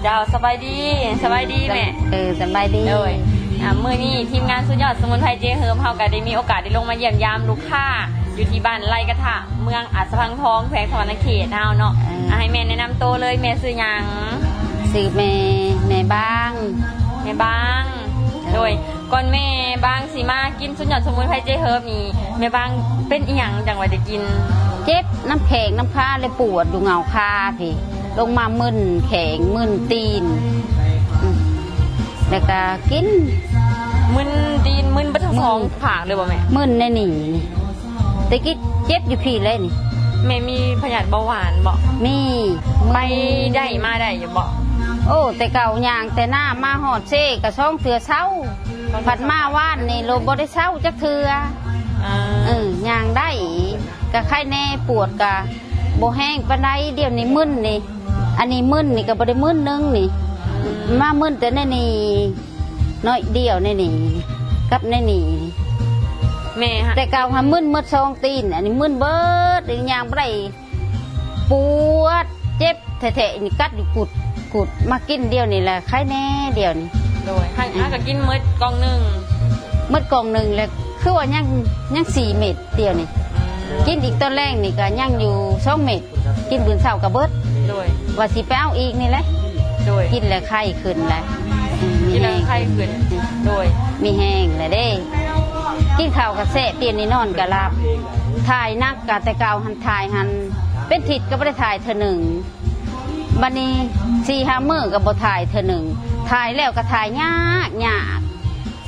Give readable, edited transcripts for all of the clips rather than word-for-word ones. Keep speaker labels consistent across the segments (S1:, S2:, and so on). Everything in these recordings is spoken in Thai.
S1: เจ้าสบายดีแม่
S2: สบายดี
S1: เลยมื้อนี้ทีมงานสุดยอดสมุนไพรเจเฮิร์มเฮาก็ได้มีโอกาสได้ลงมาเยี่ยมยามลูกค้าอยู่ที่บ้านไร่กระทะเมืองอัศพังทองแขวงสวรรณเขตเฮาเนาะให้แม่แนะนำตัวเลยแม่ชื่อหยัง
S2: ชื่อแม่บ้าง
S1: โดยก่อนแม่บ้างสิมากินสุดยอดสมุนไพรเจเฮิร์มนี่แม่บ้างเป็นอีหยังจังว่าจะกิน
S2: เจ็บน้ำแข็งน้ำค้าเลยปวดอยู่เหงาคาพี่ลงมามึนแข็งมึนตีนแล้วก็กิน
S1: มึนตีนมึนไปทั้งสองผากเลยบ่แม่
S2: มึนในนี่แต่กินเจ็บอยู่พี่เลยนี่
S1: แม่มีพยาธิเบาหวานบ่
S2: มี
S1: ไปได้มาได้อยู่บ่
S2: โอ้แต่เก่าอย่างแต่หน้ามาหอดเซ่กระช่องเถื่อเช้าผัดมาว่านนี่โลบ่ได้เช้าจักเถื่อย่างได้กะไข้แน่ปวดกะโบแห้งปานใดเดี๋ยวนี้มึนนี่อันนี้มึนนี่ก็บ่ได้มึนนึงนี่มามึนแต่ในนี่น้อยเดียวในนี่กับในนี่
S1: แม่ฮะ
S2: แต่เก่าหามึนมืดซองตีนอันนี้มึนเบิดอย่างบ่ได้ปวดเจ็บแท้ๆนี่กัดอยู่กุดมากินเดียวนี่แหละไข้แน่เดียวนี่
S1: โดยถ้าก็กินมืดกล่องนึง
S2: มืดกล่องนึงแล้วคือว่ายัง4 เม็ดเดียวนี่กินอีกตอนแรกนี่ก็ยังอยู่2 เม็ดกินมื้อเช้าก็เบิด
S1: โดย
S2: ว่าสิไปเอาอีกนี่แหละ
S1: โดย
S2: กินแล้วไข้ขึ้นแล้ว
S1: กินแล้วไข้ขึ้นโดย
S2: มีแห้งแล้วเด้กินข้าวกระแสะเตียนนี่นอนกะหลับถ่ายนักกะแต่เก่าหันถ่ายหันเป็นทิศก็บ่ได้ถ่ายเทื่อหนึ่งบัดนี้4-5 มื้อก็บ่ถ่ายเทื่อหนึ่งถ่ายแล้วก็ถ่ายยาก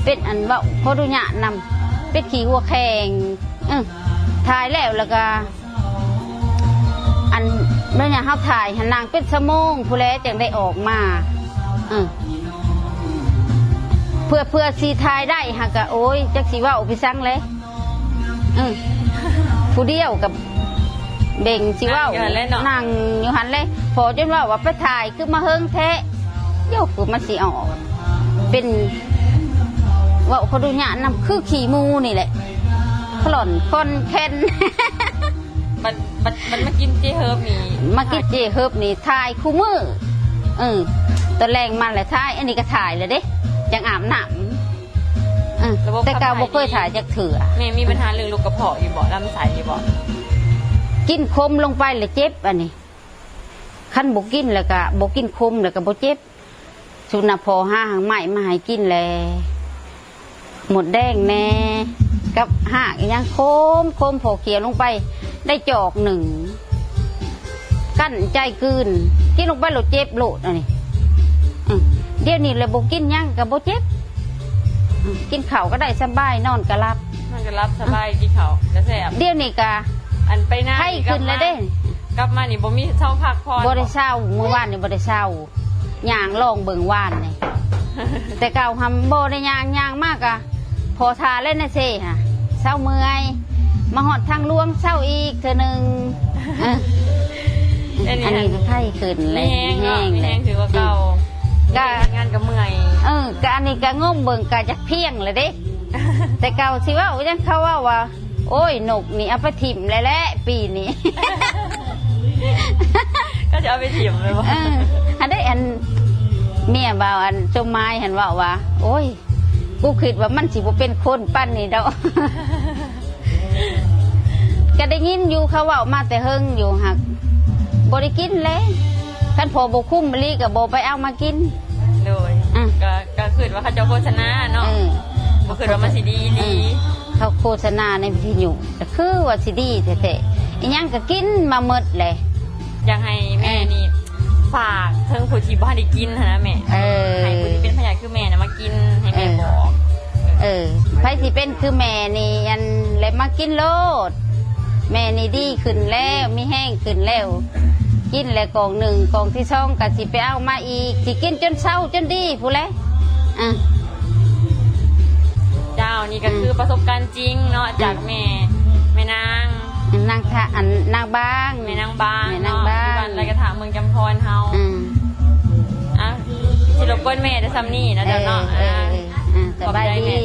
S2: เป็นอันเว้าพอดูยะนำเป็นขี้หัวแข็งถ่ายแล้วก็อันเมื่อเนี่ยเฮาถ่ายหันนางเป็นชั่วโมงผู้แลจังได้ออกมาเพื่อสีถ่ายได้หากะโอ้ยจักสิว่าอุปสังเลยผู้เดียวกับเบ่งสิว่านั่งอยู่หันเลยพอจนว่าไปถ่ายคือมาเฮิงแท้เดี๋ยวคือมันสิออกเป็นว่าเขาดูเนี่ยนำคือขี่มูนี่แหละขล่อนคนแค้น
S1: มันมากินเจเฮิร์บนี่
S2: มากินเจเฮิร์บนี่ถ่ายคู่มือตอนแรงมันแหละถ่ายอันนี้ก็ถ่ายเลยเด้ยังอาบน้ำแต่กาวบ่เคยถ่ายจากเถื่อ
S1: แม่มีปัญหาเรื่องลูกกระเพาะอยู่บ่ลำไส้อยู่บ่
S2: กินคมลงไปเลยเจ็บอันนี้ขั้นบ่กินแล้วก็บ่กินคมแล้วก็บ่เจ็บสุนัขพอ5 หางใหม่มาให้กินแล้วหมดแดงแน่กับหากยังโคมพอเขียวลงไปได้จอก1กั้นใจกืนกินลงไปโหลดเจ็บโหลดอันนี้เดี๋ยวนี้เลยบ่กินยังกับบ่เจ็บกินข้าวก็ได้สบายนอนก็รับ
S1: สบายกินข้าวก็แซ่บ
S2: เดี๋ยวนี้ก็
S1: อันไปหน้า
S2: ไข้ขึ้นแล้วเด้
S1: กลับมานี่บ่มีเช้าพักพร
S2: บ่ได้เช้าเมื่อวานนี่บ่ได้เช้าย่างลองเบิ่งวานนี่แต่เก่าทำบ่ได้ย่างมากอะพอทาเล่นนะเซ่ค่ะเช้าเมื่อยมาหอดทางลวงเช้าอีกเธอหนึ่งอันนี้ก็ไข้ขึ้นเลย
S1: แห้งถือว่าเก่าก็งานกับเมื่อย
S2: ก็อันนี้ก็ง่มเบิ่งก็จะเพียงเลยเด้แต่เก่าสิว่ายังเขาว่าโอ้ยหนกนี่เอาไปถิ่มแล้วแหละปีนี้
S1: ก็จะเอาไปถิ่มเลยว่า
S2: อันได้อันเมียบ่าวอันจมไม้เห็นว่าโอ้ยกูคิดว่ามันสิบ่เป็นคนปั้นนี่ดอกก็ได้ยินอยู่เขาว่ามาแต่เฮิงอยู่หักบ่ได้กินเลยคันพอบ่คุ้มมะลิก็บ่ไปเอามากิน
S1: โดยก็คิดว่าเขาจะโฆษณาเนาะบ่คิดว่ามันสิดี
S2: เขาโฆษณาในวิทยุก็คือว่าสิดีแท้ๆอีหยังก็กินมาหมดเลย
S1: อยากให้แม่นี่ฝากเทิงผู้ที่บ่ได้กินนะแม่ให้ผู้ที่เป็นพยาธิคือแม่นะมากินให้แม่บอก
S2: ไผสิเป็นคือแม่นี่อันเลยมากินโลดแม่นี่ดีขึ้นแล้วมีแห้งขึ้นแล้วกินแล้วกล่อง1กล่องที่2ก็สิไปเอามาอีกสิกินจนเศร้าจนดีผู้แล
S1: เจ้านี่ก็คือประสบการณ์จริงเนาะจากแม่นาง
S2: นางบ้าง
S1: แม่นางบ้างเนาะที่บ้านไรกระถางเมืองจำพรเฮาสิรบกวนแม่จะซ้ำนี่นะเจ้าเนาะ
S2: สบายดี